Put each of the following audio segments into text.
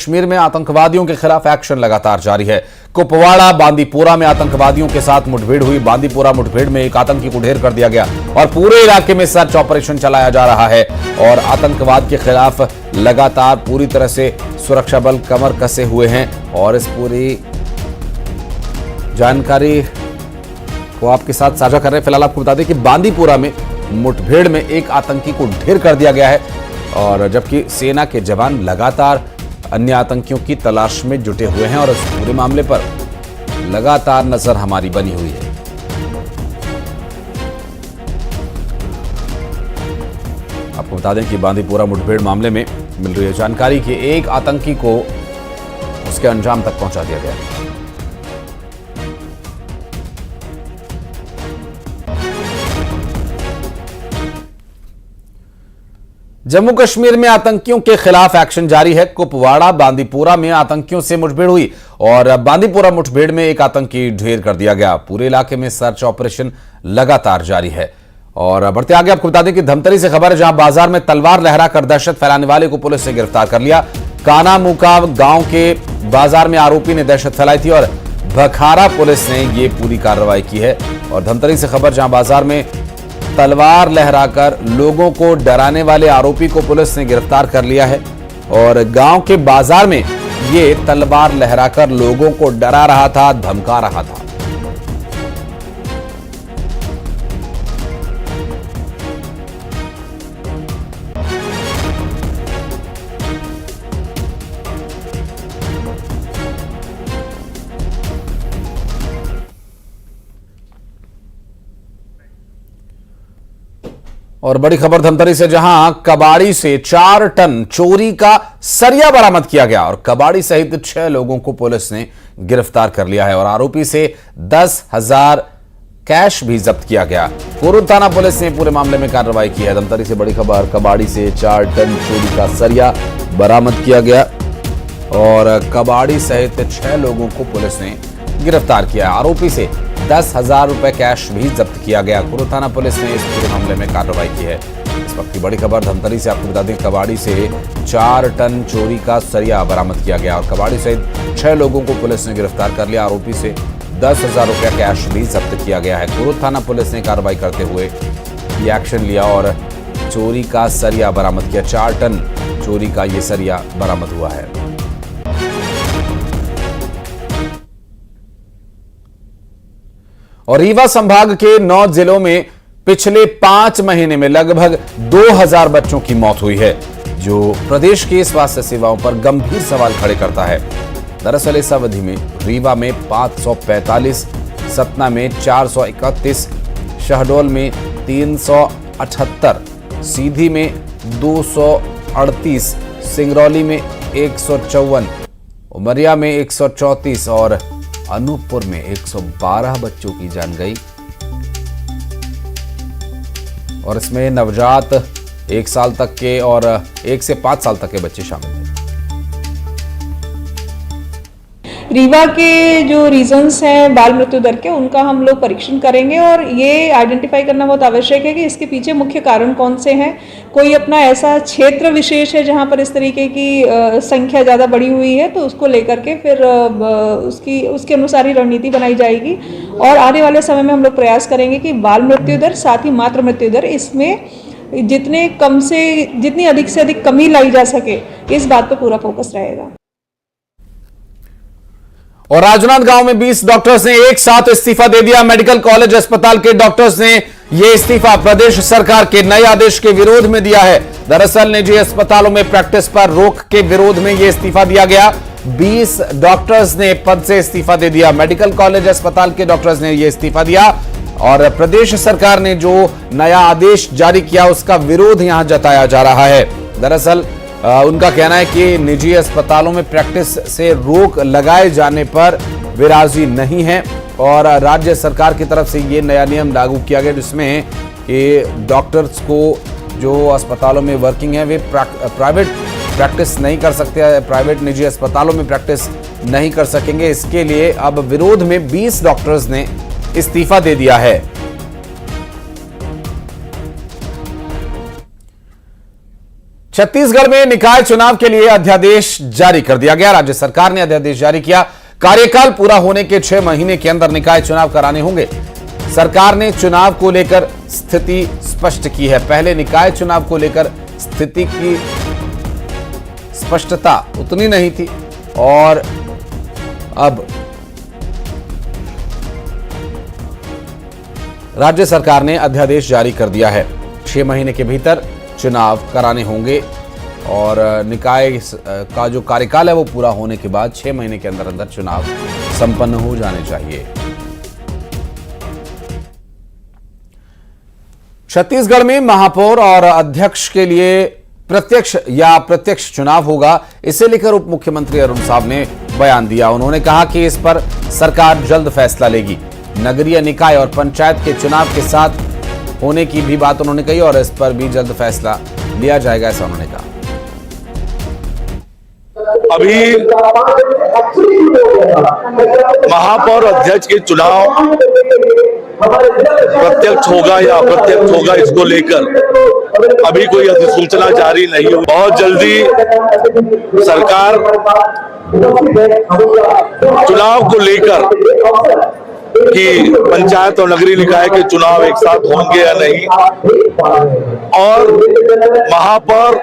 कश्मीर में आतंकवादियों के खिलाफ एक्शन लगातार जारी है। कुपवाड़ा बांदीपुरा में आतंकवादियों के साथ मुठभेड़ हुई। बांदीपुरा मुठभेड़ में एक आतंकी को ढेर कर दिया गया और पूरे इलाके में सर्च ऑपरेशन चलाया जा रहा है और आतंकवाद के खिलाफ लगातार पूरी तरह से सुरक्षा बल कमर कसे हुए हैं। और इस पूरी जानकारी को आपके साथ साझा कर रहे हैं। फिलहाल आपको बता दें कि बांदीपुरा में मुठभेड़ में एक आतंकी को ढेर कर दिया गया है और जबकि सेना के जवान लगातार अन्य आतंकियों की तलाश में जुटे हुए हैं और इस पूरे मामले पर लगातार नजर हमारी बनी हुई है। आपको बता दें कि बांदीपुरा मुठभेड़ मामले में मिल रही है जानकारी कि एक आतंकी को उसके अंजाम तक पहुंचा दिया गया है। जम्मू कश्मीर में आतंकियों के खिलाफ एक्शन जारी है। कुपवाड़ा बांदीपुरा में आतंकियों से मुठभेड़ हुई और बांदीपुरा मुठभेड़ में एक आतंकी ढेर कर दिया गया। पूरे इलाके में सर्च ऑपरेशन लगातार जारी है। और बढ़ते आगे आपको बता दें कि धमतरी से खबर है, जहां बाजार में तलवार लहराकर दहशत फैलाने वाले को पुलिस ने गिरफ्तार कर लिया। काना मुकाव गांव के बाजार में आरोपी ने दहशत फैलाई थी और भखारा पुलिस ने यह पूरी कार्रवाई की है। और धमतरी से खबर, जहां बाजार में तलवार लहराकर लोगों को डराने वाले आरोपी को पुलिस ने गिरफ्तार कर लिया है और गांव के बाजार में ये तलवार लहराकर लोगों को डरा रहा था, धमका रहा था। और बड़ी खबर धमतरी से, जहां कबाड़ी से 4 टन चोरी का सरिया बरामद किया गया और कबाड़ी सहित 6 लोगों को पुलिस ने गिरफ्तार कर लिया है और आरोपी से 10,000 कैश भी जब्त किया गया। कुरुद थाना पुलिस ने पूरे मामले में कार्रवाई की है। धमतरी से बड़ी खबर, कबाड़ी से 4 टन चोरी का सरिया बरामद किया गया और कबाड़ी सहित 6 लोगों को पुलिस ने गिरफ्तार किया। आरोपी से 10,000 रुपए कैश भी जब्त किया गया। कुरुद थाना पुलिस ने इस पूरे मामले में कार्रवाई की है। इस वक्त की बड़ी खबर धमतरी से, आपको बता दें कबाड़ी से 4 टन चोरी का सरिया बरामद किया गया और कबाड़ी सहित 6 लोगों को पुलिस ने गिरफ्तार कर लिया। आरोपी से 10,000 रुपया कैश भी जब्त किया गया है। कुरुद थाना पुलिस ने कार्रवाई करते हुए ये एक्शन लिया और चोरी का सरिया बरामद किया। 4 टन चोरी का ये सरिया बरामद हुआ है। और रीवा संभाग के 9 जिलों में पिछले 5 महीने में लगभग 2,000 बच्चों की मौत हुई है, जो प्रदेश की स्वास्थ्य सेवाओं पर गंभीर सवाल खड़े करता है। दरअसल इस अवधि में रीवा में 545, सतना में 431, शहडोल में 378, सीधी में 238, सिंगरौली में 154, उमरिया में 134 और अनूपपुर में 112 बच्चों की जान गई। और इसमें नवजात 1 साल तक के और 1 से 5 साल तक के बच्चे शामिल थे। रीवा के जो रीजंस हैं बाल मृत्यु दर के, उनका हम लोग परीक्षण करेंगे और ये आइडेंटिफाई करना बहुत आवश्यक है कि इसके पीछे मुख्य कारण कौन से हैं। कोई अपना ऐसा क्षेत्र विशेष है जहाँ पर इस तरीके की संख्या ज़्यादा बढ़ी हुई है, तो उसको लेकर के फिर उसके अनुसार ही रणनीति बनाई जाएगी। और आने वाले समय में हम लोग प्रयास करेंगे कि बाल मृत्यु दर साथ ही मातृ मृत्यु दर, इसमें जितनी अधिक से अधिक कमी लाई जा सके, इस बात पर पूरा फोकस रहेगा। और राजनांद गांव में 20 डॉक्टर्स ने एक साथ इस्तीफा दे दिया। मेडिकल कॉलेज अस्पताल के डॉक्टर्स ने यह इस्तीफा प्रदेश सरकार के नए आदेश के विरोध में दिया है। दरअसल निजी अस्पतालों में प्रैक्टिस पर रोक के विरोध में यह इस्तीफा दिया गया। 20 डॉक्टर्स ने पद से इस्तीफा दे दिया। मेडिकल कॉलेज अस्पताल के डॉक्टर्स ने यह इस्तीफा दिया और प्रदेश सरकार ने जो नया आदेश जारी किया उसका विरोध यहां जताया जा रहा है। दरअसल उनका कहना है कि निजी अस्पतालों में प्रैक्टिस से रोक लगाए जाने पर वे राजी नहीं है और राज्य सरकार की तरफ से ये नया नियम लागू किया गया, जिसमें कि डॉक्टर्स को जो अस्पतालों में वर्किंग है वे प्राइवेट प्रैक्टिस नहीं कर सकते, प्राइवेट निजी अस्पतालों में प्रैक्टिस नहीं कर सकेंगे। इसके लिए अब विरोध में 20 डॉक्टर्स ने इस्तीफा दे दिया है। छत्तीसगढ़ में निकाय चुनाव के लिए अध्यादेश जारी कर दिया गया। राज्य सरकार ने अध्यादेश जारी किया। कार्यकाल पूरा होने के 6 महीने के अंदर निकाय चुनाव कराने होंगे। सरकार ने चुनाव को लेकर स्थिति स्पष्ट की है। पहले निकाय चुनाव को लेकर स्थिति की स्पष्टता उतनी नहीं थी और अब राज्य सरकार ने अध्यादेश जारी कर दिया है। 6 महीने के भीतर चुनाव कराने होंगे और निकाय का जो कार्यकाल है वो पूरा होने के बाद 6 महीने के अंदर अंदर चुनाव संपन्न हो जाने चाहिए। छत्तीसगढ़ में महापौर और अध्यक्ष के लिए प्रत्यक्ष चुनाव होगा। इसे लेकर उप मुख्यमंत्री अरुण साव ने बयान दिया। उन्होंने कहा कि इस पर सरकार जल्द फैसला लेगी। नगरीय निकाय और पंचायत के चुनाव के साथ होने की भी बात उन्होंने कही और इस पर भी जल्द फैसला लिया जाएगा, ऐसा उन्होंने कहा। अभी महापौर अध्यक्ष के चुनाव प्रत्यक्ष होगा या अप्रत्यक्ष होगा, इसको लेकर अभी कोई अधिसूचना जारी नहीं हुई। बहुत जल्दी सरकार चुनाव को लेकर कि पंचायत और नगरीय निकाय के चुनाव एक साथ होंगे या नहीं और महापौर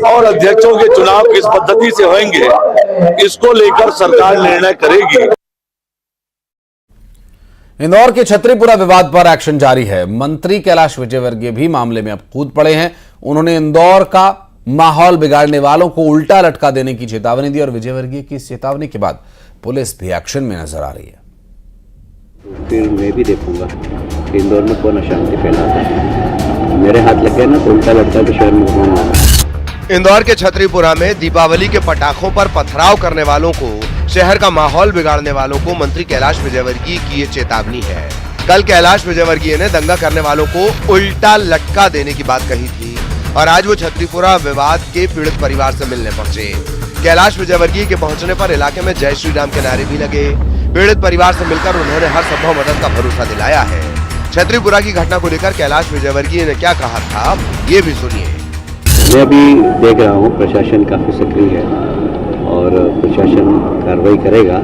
और अध्यक्षों के चुनाव किस पद्धति से होंगे, इसको लेकर सरकार निर्णय करेगी। इंदौर के छतरीपुरा विवाद पर एक्शन जारी है। मंत्री कैलाश विजयवर्गीय भी मामले में अब कूद पड़े हैं। उन्होंने इंदौर का माहौल बिगाड़ने वालों को उल्टा लटका देने की चेतावनी दी और विजयवर्गीय की इस चेतावनी के बाद पुलिस भी एक्शन में नजर आ रही है। फिर मैं भी देखूंगा कि इंदौर में कौन अशांति फैलाता है। मेरे हाथ लग गए ना तो उल्टा लटका के शहर में घुमाऊंगा। इंदौर के छतरीपुरा में दीपावली के पटाखों पर पथराव करने वालों को, शहर का माहौल बिगाड़ने वालों को मंत्री कैलाश विजयवर्गीय की ये चेतावनी है। कल कैलाश विजयवर्गीय ने दंगा करने वालों को उल्टा लटका देने की बात कही थी और आज वो छतरीपुरा विवाद के पीड़ित परिवार से मिलने पहुंचे। कैलाश विजयवर्गीय के पहुंचने पर इलाके में जय श्री राम के नारे भी लगे। पीड़ित परिवार से मिलकर उन्होंने हर संभव मदद का भरोसा दिलाया है। छतरीपुरा की घटना को लेकर कैलाश विजयवर्गीय ने क्या कहा था, ये भी सुनिए। मैं अभी देख रहा हूँ प्रशासन काफी सक्रिय है और प्रशासन कार्रवाई करेगा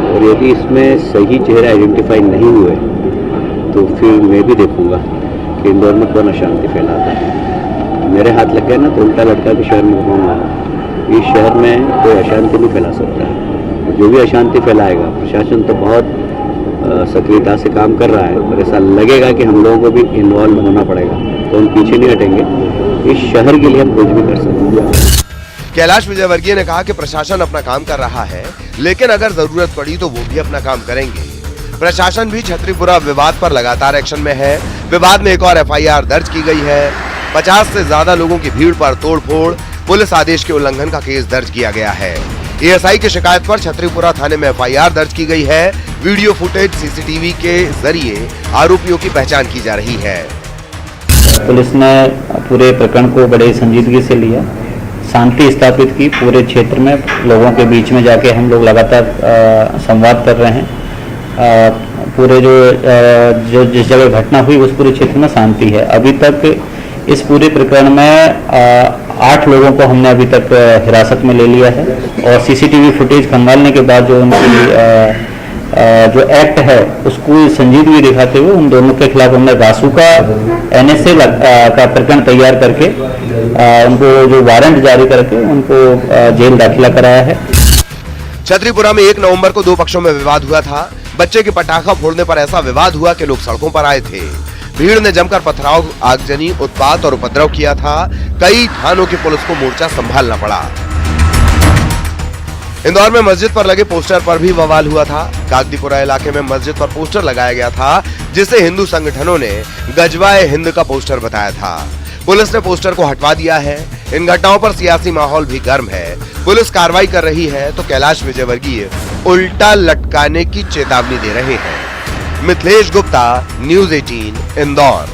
और यदि इसमें सही चेहरे आइडेंटिफाई नहीं हुए तो फिर मैं भी देखूंगा कि इंदौर में कौन अशांति फैलाता है। मेरे हाथ लग गए ना तो उल्टा लटका के शहर में घुमाऊंगा। इस शहर में कोई अशांति नहीं फैला सकता है। जो भी अशांति फैलाएगा, प्रशासन तो बहुत सक्रियता से काम कर रहा है और ऐसा लगेगा कि हम लोगों को भी इन्वॉल्व होना पड़ेगा तो हम पीछे नहीं हटेंगे। इस शहर के लिए हम कुछ भी कर सकते हैं। कैलाश विजयवर्गीय ने कहा कि प्रशासन अपना काम कर रहा है, लेकिन अगर जरूरत पड़ी तो वो भी अपना काम करेंगे। प्रशासन भी छतरीपुरा विवाद पर लगातार एक्शन में है। विवाद में एक और एफआईआर दर्ज की गई है। 50 से ज्यादा लोगों की भीड़ पर तोड़फोड़, पुलिस आदेश के उल्लंघन का केस दर्ज किया गया है। एएसआई की शिकायत पर छतरीपुरा थाने में एफआईआर दर्ज की गई है। वीडियो फुटेज सीसीटीवी के जरिए आरोपियों की पहचान की जा रही है। पुलिस ने पूरे प्रकरण को बड़े संजीदगी से लिया, शांति स्थापित की। पूरे क्षेत्र में लोगों के बीच में जाके हम लोग लगातार संवाद कर रहे हैं। पूरे जो जिस जगह घटना हुई उस पूरे क्षेत्र में शांति है। अभी तक इस पूरे प्रकरण में 8 लोगों को हमने अभी तक हिरासत में ले लिया है और सीसीटीवी फुटेज खंगालने के बाद जो उनकी जो एक्ट है उसको संजीदगी दिखाते हुए उन दोनों के खिलाफ हमने रासुका एनएसए का प्रकरण तैयार करके उनको जो वारंट जारी करके उनको जेल दाखिला कराया है। छतरीपुरा में 1 नवंबर को 2 पक्षों में विवाद हुआ था। बच्चे के पटाखा फोड़ने पर ऐसा विवाद हुआ कि लोग सड़कों पर आए थे। भीड़ ने जमकर पथराव, आगजनी, उत्पात और उपद्रव किया था। कई थानों की पुलिस को मोर्चा संभालना पड़ा। इंदौर में मस्जिद पर लगे पोस्टर पर भी बवाल हुआ था। कागदीपुरा इलाके में मस्जिद पर पोस्टर लगाया गया था जिसे हिंदू संगठनों ने गजवाए हिंद का पोस्टर बताया था। पुलिस ने पोस्टर को हटवा दिया है। इन घटनाओं पर सियासी माहौल भी गर्म है। पुलिस कार्रवाई कर रही है तो कैलाश विजयवर्गीय उल्टा लटकाने की चेतावनी दे रहे हैं। मिथिलेश गुप्ता, न्यूज़ 18, इंदौर।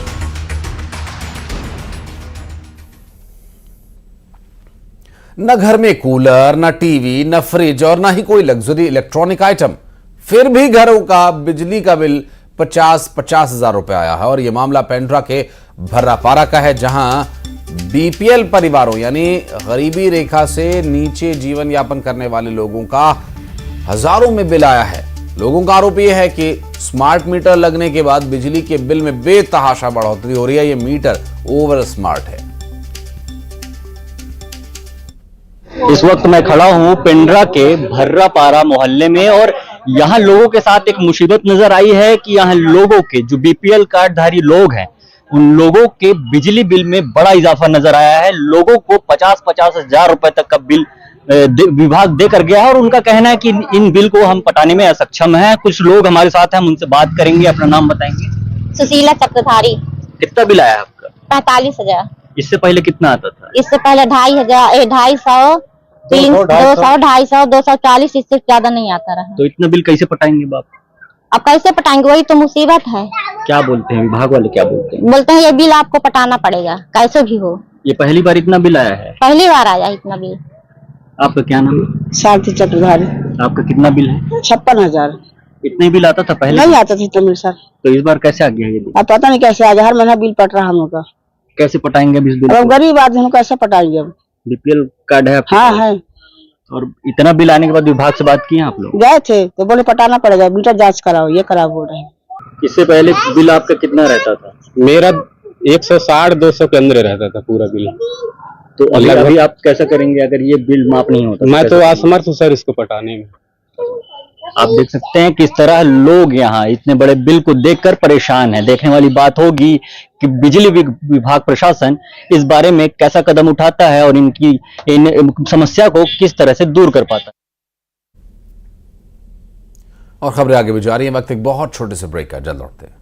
न घर में कूलर, न टीवी, न फ्रिज और न ही कोई लग्जरी इलेक्ट्रॉनिक आइटम, फिर भी घरों का बिजली का बिल 50,000 रुपए आया है। और यह मामला पेंड्रा के भर्रापारा का है, जहां बीपीएल परिवारों यानी गरीबी रेखा से नीचे जीवन यापन करने वाले लोगों का हजारों में बिल आया है। लोगों का आरोप यह है कि स्मार्ट मीटर लगने के बाद बिजली के बिल में बेतहाशा बढ़ोतरी हो रही है। ये मीटर ओवर स्मार्ट है। इस वक्त मैं खड़ा हूं पिंडरा के भर्रापारा मोहल्ले में और यहाँ लोगों के साथ एक मुसीबत नजर आई है कि यहाँ लोगों के जो बीपीएल कार्डधारी लोग हैं उन लोगों के बिजली बिल में बड़ा इजाफा नजर आया है। लोगों को 50-50 हजार रुपए तक का बिल विभाग देकर गया है और उनका कहना है कि इन बिल को हम पटाने में असक्षम हैं। कुछ लोग हमारे साथ हैं, हम उनसे बात करेंगे। अपना नाम बताएंगे। सुशीला चक्रधारी। कितना बिल आया आपका? 45,000। इससे पहले कितना आता था? इससे पहले 2,500, 250, 200, 250, 240, इससे ज्यादा नहीं आता रहा। तो इतना बिल कैसे पटाएंगे बाप? अब कैसे पटाएंगे, वही तो मुसीबत है। क्या बोलते हैं विभाग वाले, क्या बोलते हैं? बोलते हैं ये बिल आपको पटाना पड़ेगा कैसे भी हो। ये पहली बार इतना बिल आया है? पहली बार आया इतना बिल। आपका क्या नाम है? शांति चक्रधारी। आपका कितना बिल है? 56,000। इतने बिल आता था पहले? नहीं आता था इतना बिल सर। तो इस बार कैसे आ गया ये बिल? अब पता नहीं कैसे आ गया, हर महीना बिल पट रहा हम लोग का। कैसे पटाएंगे अब इस बिल? अब गरीब आदमी हम कैसे पटाएंगे अब? बीपीएल कार्ड है आपके? हाँ है। और इतना बिल आने के बाद विभाग से बात की है आप लोग? गए थे तो बोले पटाना पड़ेगा, मीटर जांच कराओ, ये कराओ बोल रहे हैं। इससे पहले बिल आपका कितना रहता था? मेरा 160-200 के अंदर रहता था पूरा बिल। तो अभी आप कैसा करेंगे अगर ये बिल माफ नहीं होता? मैं तो असमर्थ हूँ सर इसको पटाने में। आप देख सकते हैं किस तरह लोग यहाँ इतने बड़े बिल को देखकर परेशान हैं। देखने वाली बात होगी कि बिजली विभाग प्रशासन इस बारे में कैसा कदम उठाता है और इन समस्या को किस तरह से दूर कर पाता है। और खबरें आगे भी जा रही हैं। वक्त एक बहुत छोटे से ब्रेक का, जल्द लौटते हैं।